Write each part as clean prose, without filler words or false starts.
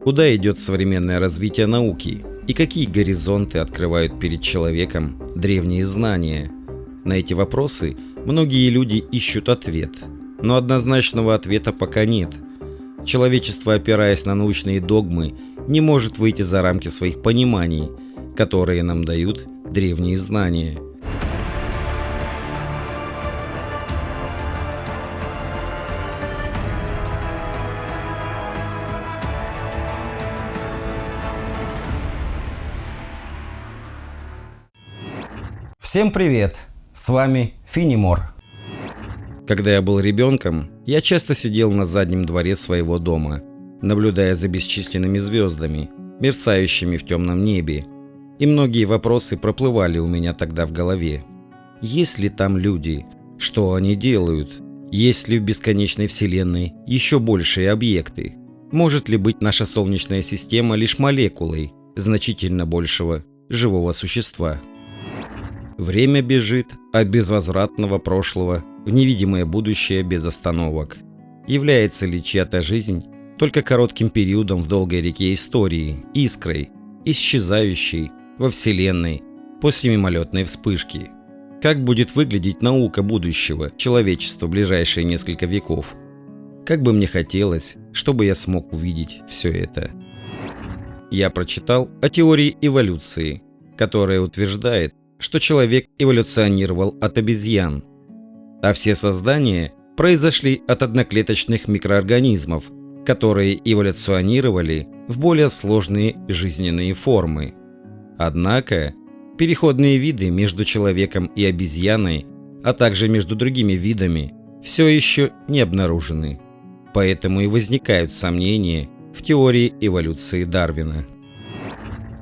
Куда идет современное развитие науки и какие горизонты открывают перед человеком древние знания? На эти вопросы многие люди ищут ответ, но однозначного ответа пока нет. Человечество, опираясь на научные догмы, не может выйти за рамки своих пониманий, которые нам дают древние знания. Всем привет! С вами Финемор. Когда я был ребенком, я часто сидел на заднем дворе своего дома, наблюдая за бесчисленными звездами, мерцающими в темном небе, и многие вопросы проплывали у меня тогда в голове. Есть ли там люди? Что они делают? Есть ли в бесконечной вселенной еще большие объекты? Может ли быть наша Солнечная система лишь молекулой значительно большего живого существа? Время бежит от безвозвратного прошлого в невидимое будущее без остановок. Является ли чья-то жизнь только коротким периодом в долгой реке истории, искрой, исчезающей во Вселенной после мимолетной вспышки? Как будет выглядеть наука будущего человечества в ближайшие несколько веков? Как бы мне хотелось, чтобы я смог увидеть все это. Я прочитал о теории эволюции, которая утверждает, что человек эволюционировал от обезьян, а все создания произошли от одноклеточных микроорганизмов, которые эволюционировали в более сложные жизненные формы. Однако, переходные виды между человеком и обезьяной, а также между другими видами, все еще не обнаружены. Поэтому и возникают сомнения в теории эволюции Дарвина.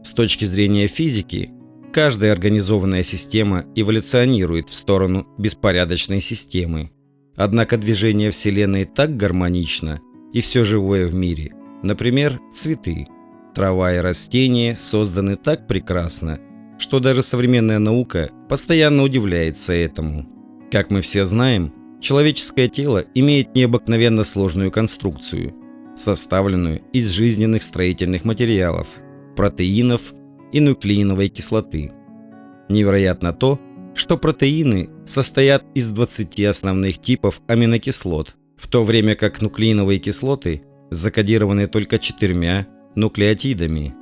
С точки зрения физики, каждая организованная система эволюционирует в сторону беспорядочной системы. Однако движение Вселенной так гармонично, и все живое в мире, например, цветы, трава и растения созданы так прекрасно, что даже современная наука постоянно удивляется этому. Как мы все знаем, человеческое тело имеет необыкновенно сложную конструкцию, составленную из жизненных строительных материалов, протеинов и нуклеиновой кислоты. Невероятно то, что протеины состоят из 20 основных типов аминокислот, в то время как нуклеиновые кислоты закодированы только 4 нуклеотидами.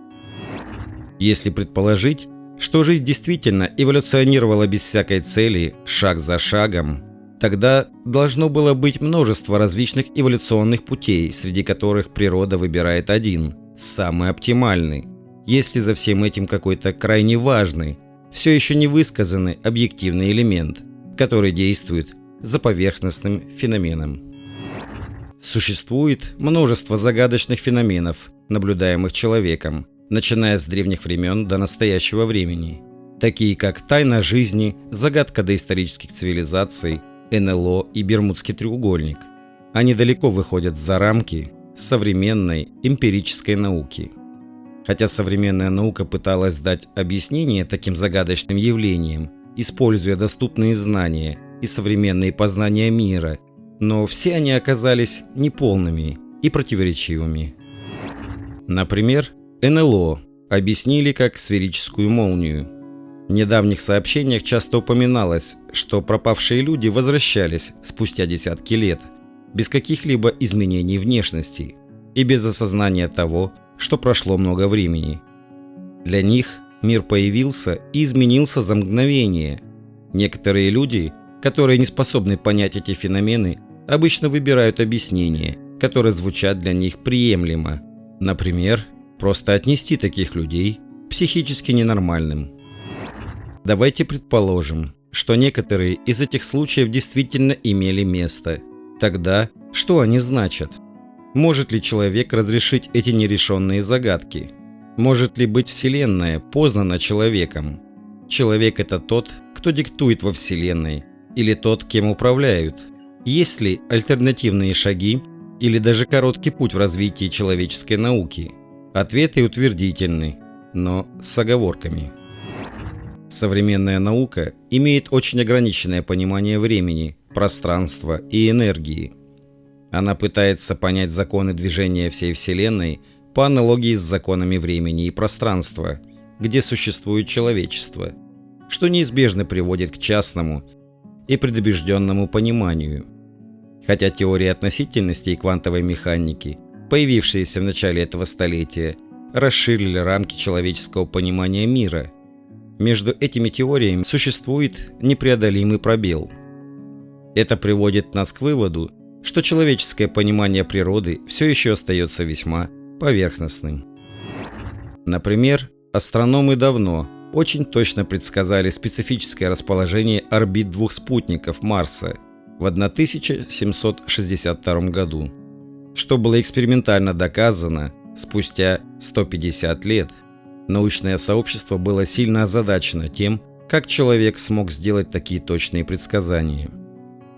Если предположить, что жизнь действительно эволюционировала без всякой цели, шаг за шагом, тогда должно было быть множество различных эволюционных путей, среди которых природа выбирает один, самый оптимальный. Если за всем этим какой-то крайне важный, все еще не высказанный объективный элемент, который действует за поверхностным феноменом. Существует множество загадочных феноменов, наблюдаемых человеком, начиная с древних времен до настоящего времени, такие как тайна жизни, загадка доисторических цивилизаций, НЛО и Бермудский треугольник. Они далеко выходят за рамки современной эмпирической науки. Хотя современная наука пыталась дать объяснение таким загадочным явлениям, используя доступные знания и современные познания мира, но все они оказались неполными и противоречивыми. Например, НЛО объяснили как сферическую молнию. В недавних сообщениях часто упоминалось, что пропавшие люди возвращались спустя десятки лет, без каких-либо изменений внешности и без осознания того, что прошло много времени. Для них мир появился и изменился за мгновение. Некоторые люди, которые не способны понять эти феномены, обычно выбирают объяснения, которые звучат для них приемлемо. Например, просто отнести таких людей психически ненормальным. Давайте предположим, что некоторые из этих случаев действительно имели место. Тогда что они значат? Может ли человек разрешить эти нерешенные загадки? Может ли быть Вселенная познана человеком? Человек – это тот, кто диктует во Вселенной, или тот, кем управляют? Есть ли альтернативные шаги или даже короткий путь в развитии человеческой науки? Ответы утвердительны, но с оговорками. Современная наука имеет очень ограниченное понимание времени, пространства и энергии. Она пытается понять законы движения всей Вселенной по аналогии с законами времени и пространства, где существует человечество, что неизбежно приводит к частному и предубежденному пониманию. Хотя теории относительности и квантовой механики, появившиеся в начале этого столетия, расширили рамки человеческого понимания мира, между этими теориями существует непреодолимый пробел. Это приводит нас к выводу, что человеческое понимание природы все еще остается весьма поверхностным. Например, астрономы давно очень точно предсказали специфическое расположение орбит двух спутников Марса в 1762 году, что было экспериментально доказано спустя 150 лет. Научное сообщество было сильно озадачено тем, как человек смог сделать такие точные предсказания.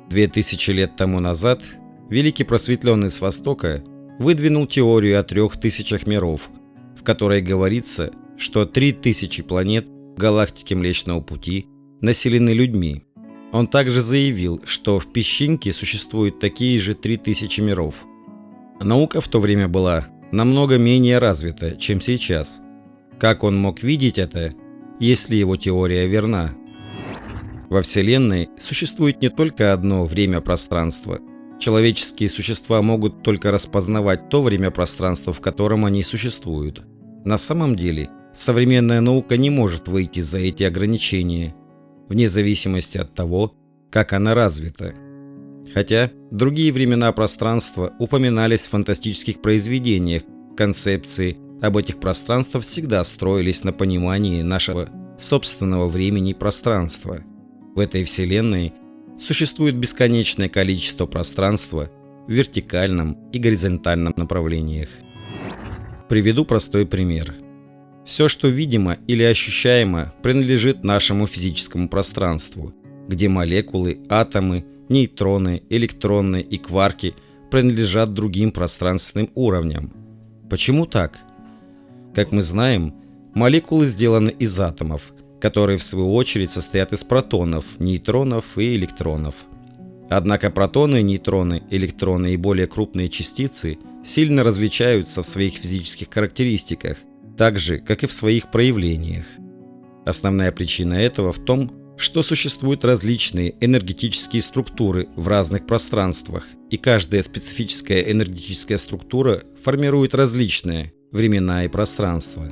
2000 лет тому назад великий просветленный с Востока выдвинул теорию о 3000 миров, в которой говорится, что 3000 планет в галактике Млечного Пути населены людьми. Он также заявил, что в песчинке существуют такие же 3000 миров. Наука в то время была намного менее развита, чем сейчас. Как он мог видеть это, если его теория верна? Во Вселенной существует не только одно время-пространство. Человеческие существа могут только распознавать то время-пространство, в котором они существуют. На самом деле, современная наука не может выйти за эти ограничения, вне зависимости от того, как она развита. Хотя другие времена-пространства упоминались в фантастических произведениях, концепции об этих пространствах всегда строились на понимании нашего собственного времени и пространства. В этой Вселенной существует бесконечное количество пространства в вертикальном и горизонтальном направлениях. Приведу простой пример. Все, что видимо или ощущаемо, принадлежит нашему физическому пространству, где молекулы, атомы, нейтроны, электроны и кварки принадлежат другим пространственным уровням. Почему так? Как мы знаем, молекулы сделаны из атомов, которые в свою очередь состоят из протонов, нейтронов и электронов. Однако протоны, нейтроны, электроны и более крупные частицы сильно различаются в своих физических характеристиках, так же, как и в своих проявлениях. Основная причина этого в том, что существуют различные энергетические структуры в разных пространствах, и каждая специфическая энергетическая структура формирует различные времена и пространства.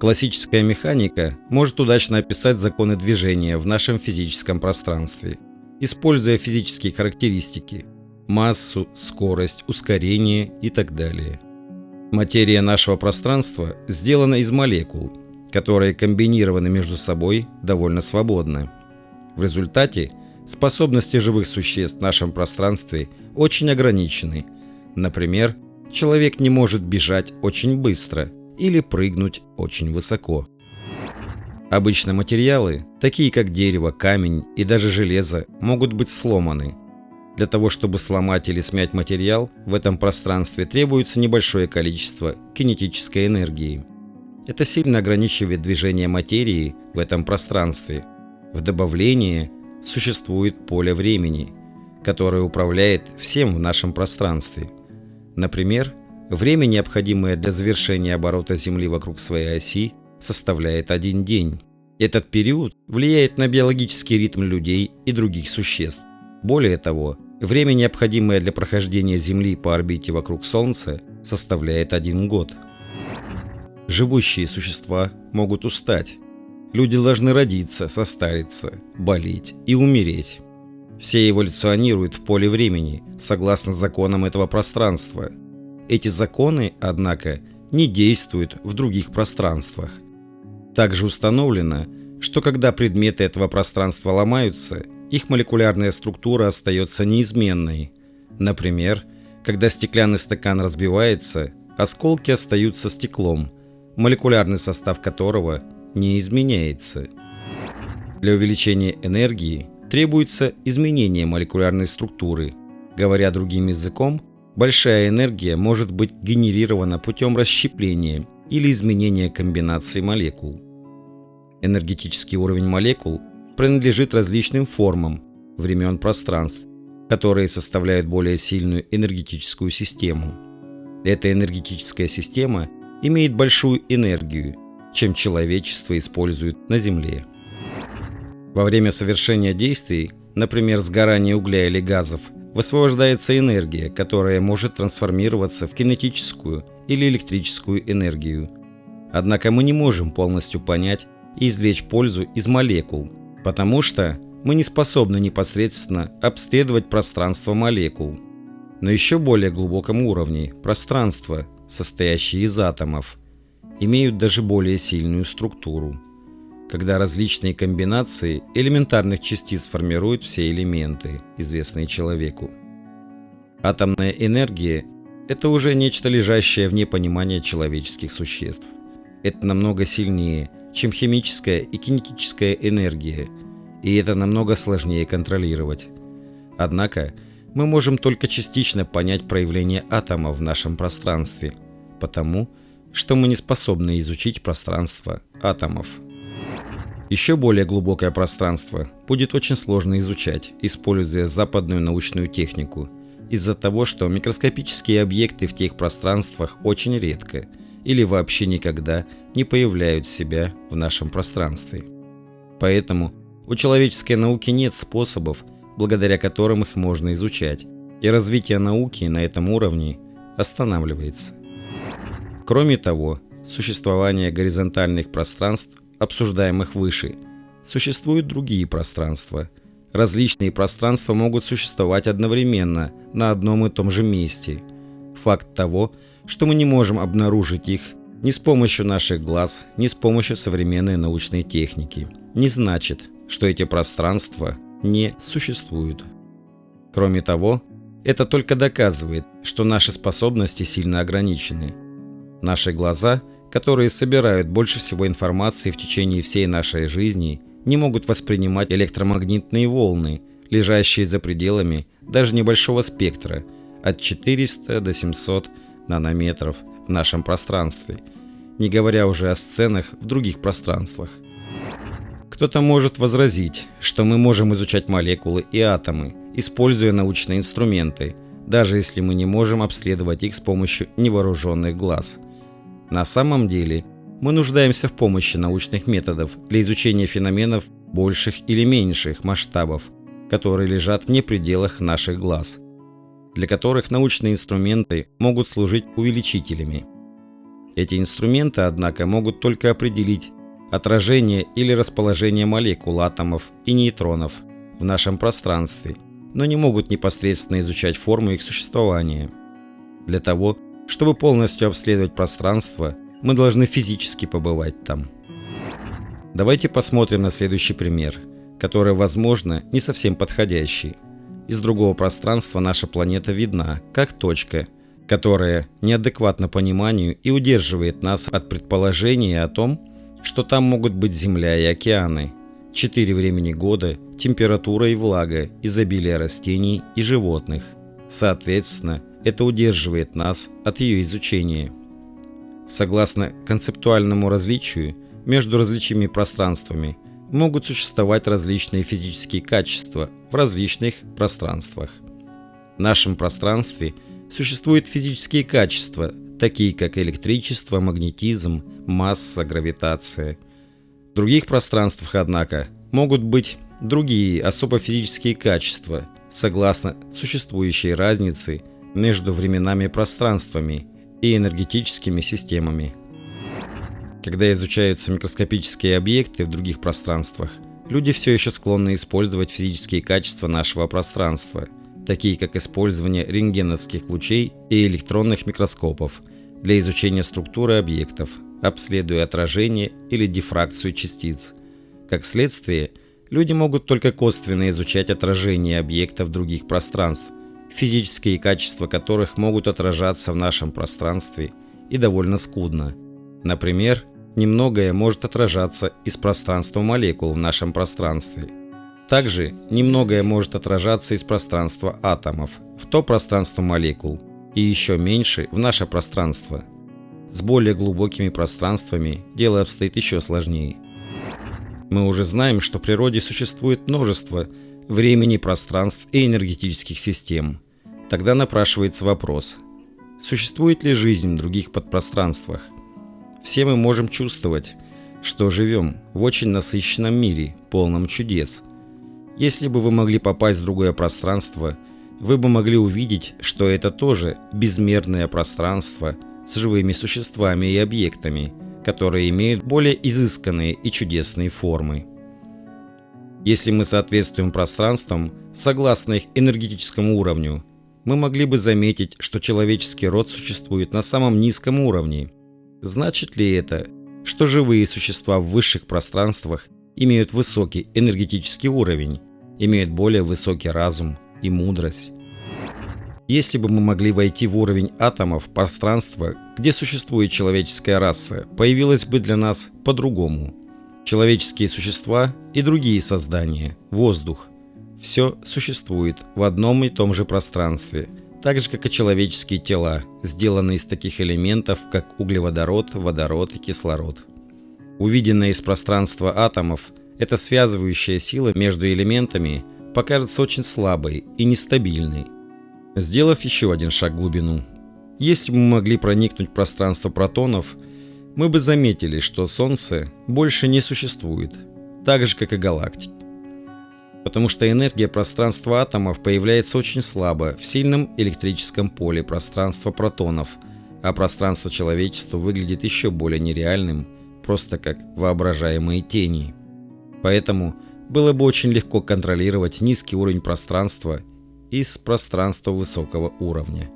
Классическая механика может удачно описать законы движения в нашем физическом пространстве, используя физические характеристики – массу, скорость, ускорение и так далее. Материя нашего пространства сделана из молекул, которые комбинированы между собой довольно свободно. В результате способности живых существ в нашем пространстве очень ограничены. Например, человек не может бежать очень быстро или прыгнуть очень высоко. Обычно материалы, такие как дерево, камень и даже железо, могут быть сломаны. Для того, чтобы сломать или смять материал, в этом пространстве требуется небольшое количество кинетической энергии. Это сильно ограничивает движение материи в этом пространстве. В добавление существует поле времени, которое управляет всем в нашем пространстве. Например, время, необходимое для завершения оборота Земли вокруг своей оси, составляет 1 день. Этот период влияет на биологический ритм людей и других существ. Более того, время, необходимое для прохождения Земли по орбите вокруг Солнца, составляет 1 год. Живущие существа могут устать. Люди должны родиться, состариться, болеть и умереть. Все эволюционируют в поле времени, согласно законам этого пространства. Эти законы, однако, не действуют в других пространствах. Также установлено, что когда предметы этого пространства ломаются, их молекулярная структура остается неизменной. Например, когда стеклянный стакан разбивается, осколки остаются стеклом, молекулярный состав которого не изменяется. Для увеличения энергии требуется изменение молекулярной структуры. Говоря другим языком, большая энергия может быть генерирована путем расщепления или изменения комбинации молекул. Энергетический уровень молекул принадлежит различным формам времен пространств, которые составляют более сильную энергетическую систему. Эта энергетическая система имеет большую энергию, чем человечество использует на Земле. Во время совершения действий, например, сгорания угля или газов, высвобождается энергия, которая может трансформироваться в кинетическую или электрическую энергию. Однако мы не можем полностью понять и извлечь пользу из молекул, потому что мы не способны непосредственно обследовать пространство молекул. На еще более глубоком уровне пространства, состоящие из атомов, имеют даже более сильную структуру, когда различные комбинации элементарных частиц формируют все элементы, известные человеку. Атомная энергия – это уже нечто, лежащее вне понимания человеческих существ. Это намного сильнее, чем химическая и кинетическая энергия, и это намного сложнее контролировать. Однако, мы можем только частично понять проявление атомов в нашем пространстве, потому что мы не способны изучить пространство атомов. Еще более глубокое пространство будет очень сложно изучать, используя западную научную технику, из-за того, что микроскопические объекты в тех пространствах очень редко или вообще никогда не появляют себя в нашем пространстве. Поэтому у человеческой науки нет способов, благодаря которым их можно изучать, и развитие науки на этом уровне останавливается. Кроме того, существование горизонтальных пространств, обсуждаемых выше, существуют другие пространства. Различные пространства могут существовать одновременно на одном и том же месте. Факт того, что мы не можем обнаружить их ни с помощью наших глаз, ни с помощью современной научной техники, не значит, что эти пространства не существуют. Кроме того, это только доказывает, что наши способности сильно ограничены. Наши глаза, которые собирают больше всего информации в течение всей нашей жизни, не могут воспринимать электромагнитные волны, лежащие за пределами даже небольшого спектра, от 400 до 700 нанометров в нашем пространстве, не говоря уже о сценах в других пространствах. Кто-то может возразить, что мы можем изучать молекулы и атомы, используя научные инструменты, даже если мы не можем обследовать их с помощью невооруженных глаз. На самом деле, мы нуждаемся в помощи научных методов для изучения феноменов больших или меньших масштабов, которые лежат вне пределах наших глаз, для которых научные инструменты могут служить увеличителями. Эти инструменты, однако, могут только определить отражение или расположение молекул, атомов и нейтронов в нашем пространстве, но не могут непосредственно изучать форму их существования. Для того, чтобы полностью обследовать пространство, мы должны физически побывать там. Давайте посмотрим на следующий пример, который, возможно, не совсем подходящий. Из другого пространства наша планета видна, как точка, которая неадекватна пониманию и удерживает нас от предположения о том, что там могут быть Земля и океаны, 4 времени года, температура и влага, изобилие растений и животных. Соответственно, это удерживает нас от ее изучения. Согласно концептуальному различию между различными пространствами могут существовать различные физические качества в различных пространствах. В нашем пространстве существуют физические качества, такие как электричество, магнетизм, масса, гравитация. В других пространствах, однако, могут быть другие особо физические качества, согласно существующей разнице между временами и пространствами и энергетическими системами. Когда изучаются микроскопические объекты в других пространствах, люди все еще склонны использовать физические качества нашего пространства, такие как использование рентгеновских лучей и электронных микроскопов для изучения структуры объектов, обследуя отражение или дифракцию частиц. Как следствие, люди могут только косвенно изучать отражение объектов других пространств, физические качества которых могут отражаться в нашем пространстве и довольно скудно. Например, немногое может отражаться из пространства молекул в нашем пространстве. Также немногое может отражаться из пространства атомов в то пространство молекул, и еще меньше в наше пространство. С более глубокими пространствами дело обстоит еще сложнее. Мы уже знаем, что в природе существует множество времени, пространств и энергетических систем. Тогда напрашивается вопрос: Существует ли жизнь в других подпространствах? Все мы можем чувствовать, что живем в очень насыщенном мире, полном чудес. Если бы вы могли попасть в другое пространство, вы бы могли увидеть, что это тоже безмерное пространство с живыми существами и объектами, которые имеют более изысканные и чудесные формы. Если мы соответствуем пространствам согласно их энергетическому уровню, мы могли бы заметить, что человеческий род существует на самом низком уровне. Значит ли это, что живые существа в высших пространствах имеют высокий энергетический уровень, имеют более высокий разум и мудрость? Если бы мы могли войти в уровень атомов пространства, где существует человеческая раса, появилось бы для нас по-другому. Человеческие существа и другие создания, воздух, все существует в одном и том же пространстве, так же как и человеческие тела, сделанные из таких элементов, как углеводород, водород и кислород. Увиденная из пространства атомов, эта связывающая сила между элементами покажется очень слабой и нестабильной. Сделав еще один шаг в глубину, если бы мы могли проникнуть в пространство протонов, мы бы заметили, что Солнце больше не существует, так же как и галактики. Потому что энергия пространства атомов появляется очень слабо в сильном электрическом поле пространства протонов, а пространство человечества выглядит еще более нереальным, просто как воображаемые тени. Поэтому было бы очень легко контролировать низкий уровень пространства из пространства высокого уровня.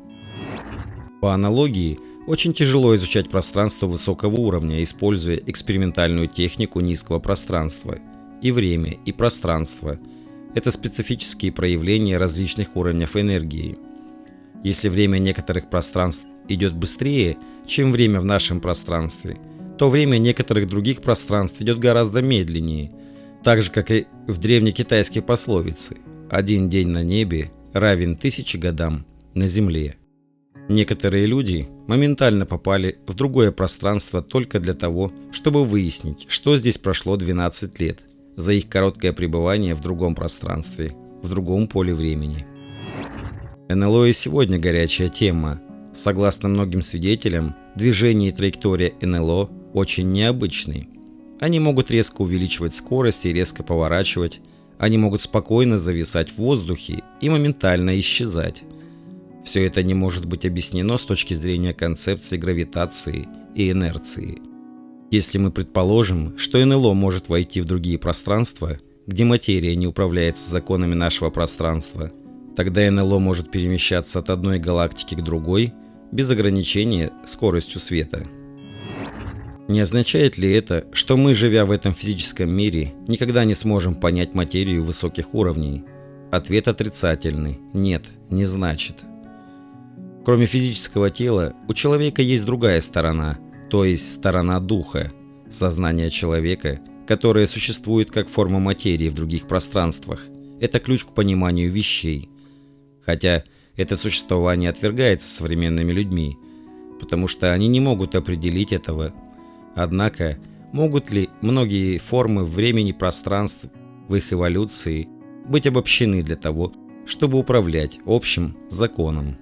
По аналогии, очень тяжело изучать пространство высокого уровня, используя экспериментальную технику низкого пространства. И время, и пространство – это специфические проявления различных уровней энергии. Если время некоторых пространств идет быстрее, чем время в нашем пространстве, то время некоторых других пространств идет гораздо медленнее, так же, как и в древнекитайской пословице «Один день на небе равен 1000 годам на земле». Некоторые люди моментально попали в другое пространство только для того, чтобы выяснить, что здесь прошло 12 лет за их короткое пребывание в другом пространстве, в другом поле времени. НЛО и сегодня горячая тема. Согласно многим свидетелям, движение и траектория НЛО очень необычны. Они могут резко увеличивать скорость и резко поворачивать, они могут спокойно зависать в воздухе и моментально исчезать. Все это не может быть объяснено с точки зрения концепции гравитации и инерции. Если мы предположим, что НЛО может войти в другие пространства, где материя не управляется законами нашего пространства, тогда НЛО может перемещаться от одной галактики к другой без ограничения скоростью света. Не означает ли это, что мы, живя в этом физическом мире, никогда не сможем понять материю высоких уровней? Ответ отрицательный. Нет, не значит. Кроме физического тела, у человека есть другая сторона, то есть сторона духа, сознание человека, которое существует как форма материи в других пространствах. Это ключ к пониманию вещей. Хотя это существование отвергается современными людьми, потому что они не могут определить этого. Однако, могут ли многие формы времени и пространств в их эволюции быть обобщены для того, чтобы управлять общим законом?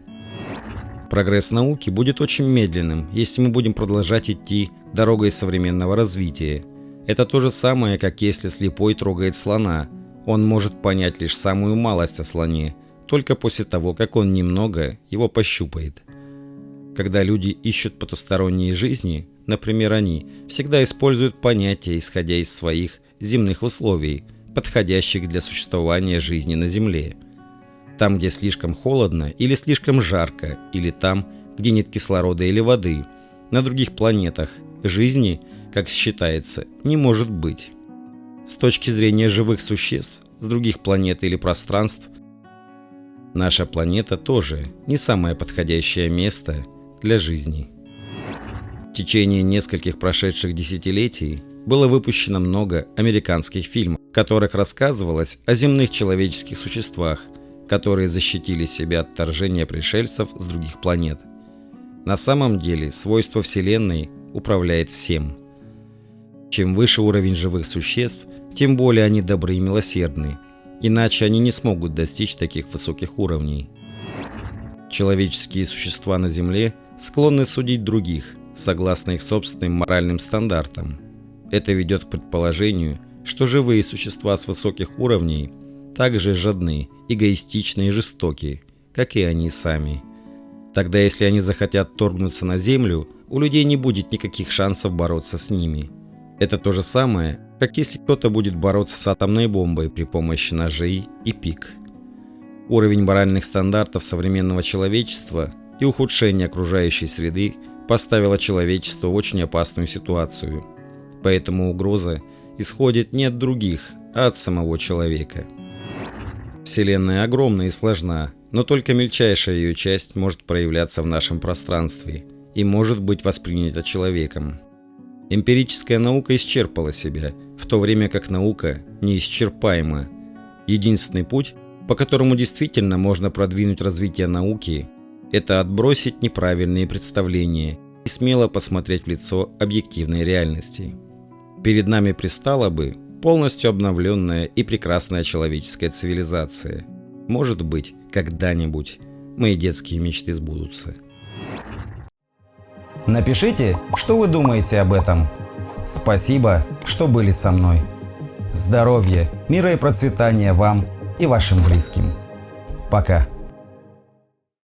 Прогресс науки будет очень медленным, если мы будем продолжать идти дорогой современного развития. Это то же самое, как если слепой трогает слона. Он может понять лишь самую малость о слоне, только после того, как он немного его пощупает. Когда люди ищут потусторонние жизни, например, они всегда используют понятия, исходя из своих земных условий, подходящих для существования жизни на Земле. Там, где слишком холодно или слишком жарко, или там, где нет кислорода или воды. На других планетах жизни, как считается, не может быть. С точки зрения живых существ с других планет или пространств, наша планета тоже не самое подходящее место для жизни. В течение нескольких прошедших десятилетий было выпущено много американских фильмов, в которых рассказывалось о земных человеческих существах, которые защитили себя от вторжения пришельцев с других планет. На самом деле, свойство Вселенной управляет всем. Чем выше уровень живых существ, тем более они добры и милосердны, иначе они не смогут достичь таких высоких уровней. Человеческие существа на Земле склонны судить других, согласно их собственным моральным стандартам. Это ведет к предположению, что живые существа с высоких уровней также жадны, эгоистичны и жестоки, как и они сами. Тогда, если они захотят вторгнуться на Землю, у людей не будет никаких шансов бороться с ними. Это то же самое, как если кто-то будет бороться с атомной бомбой при помощи ножей и пик. Уровень моральных стандартов современного человечества и ухудшение окружающей среды поставило человечество в очень опасную ситуацию. Поэтому угроза исходит не от других, а от самого человека. Вселенная огромна и сложна, но только мельчайшая ее часть может проявляться в нашем пространстве и может быть воспринята человеком. Эмпирическая наука исчерпала себя, в то время как наука неисчерпаема. Единственный путь, по которому действительно можно продвинуть развитие науки, это отбросить неправильные представления и смело посмотреть в лицо объективной реальности. Перед нами предстала бы полностью обновленная и прекрасная человеческая цивилизация. Может быть, когда-нибудь мои детские мечты сбудутся. Напишите, что вы думаете об этом. Спасибо, что были со мной. Здоровья, мира и процветания вам и вашим близким. Пока.